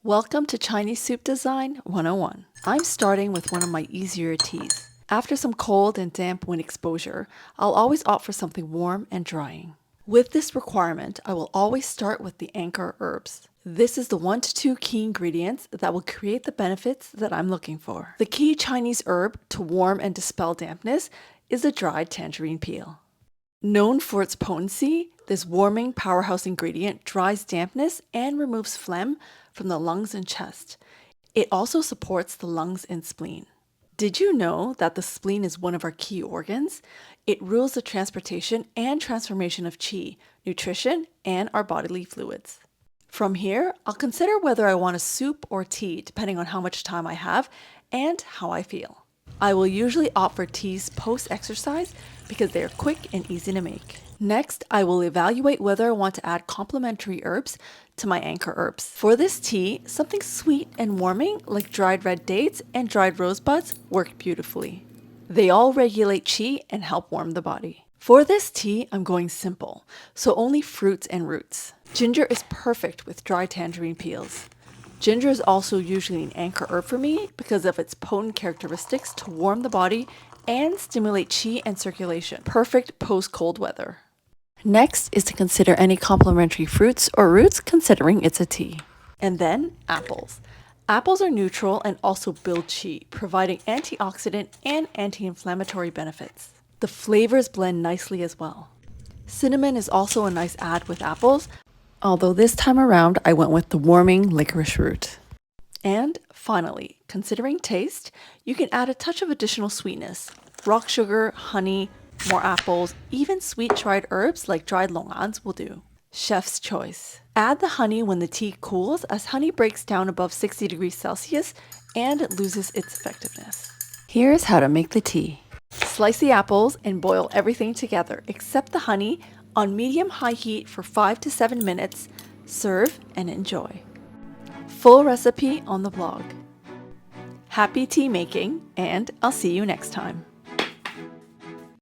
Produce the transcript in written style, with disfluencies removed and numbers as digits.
Welcome to Chinese Soup Design 101. I'm starting with one of my easier teas. After some cold and damp wind exposure, I'll always opt for something warm and drying. With this requirement, I will always start with the anchor herbs. This is the 1 to 2 key ingredients that will create the benefits that I'm looking for. The key Chinese herb to warm and dispel dampness is the dried tangerine peel. Known for its potency, this warming powerhouse ingredient dries dampness and removes phlegm from the lungs and chest. It also supports the lungs and spleen. Did you know that the spleen is one of our key organs? It rules the transportation and transformation of qi, nutrition, and our bodily fluids. From here, I'll consider whether I want a soup or tea depending on how much time I have and how I feel. I will usually opt for teas post-exercise because they are quick and easy to make. Next, I will evaluate whether I want to add complementary herbs to my anchor herbs. For this tea, something sweet and warming like dried red dates and dried rosebuds work beautifully. They all regulate qi and help warm the body. For this tea, I'm going simple, so only fruits and roots. Ginger is perfect with dry tangerine peels. Ginger is also usually an anchor herb for me because of its potent characteristics to warm the body and stimulate qi and circulation. Perfect post-cold weather. Next is to consider any complementary fruits or roots considering it's a tea. And then apples. Apples are neutral and also build qi, providing antioxidant and anti-inflammatory benefits. The flavors blend nicely as well. Cinnamon is also a nice add with apples, although this time around I went with the warming licorice root. And finally, considering taste, you can add a touch of additional sweetness. Rock sugar, honey, more apples, even sweet dried herbs like dried longani's will do. Chef's choice. Add the honey when the tea cools, as honey breaks down above 60 degrees Celsius and loses its effectiveness. Here's how to make the tea. Slice the apples and boil everything together except the honey on medium-high heat for 5 to 7 minutes. Serve and enjoy. Full recipe on the blog. Happy tea making, and I'll see you next time.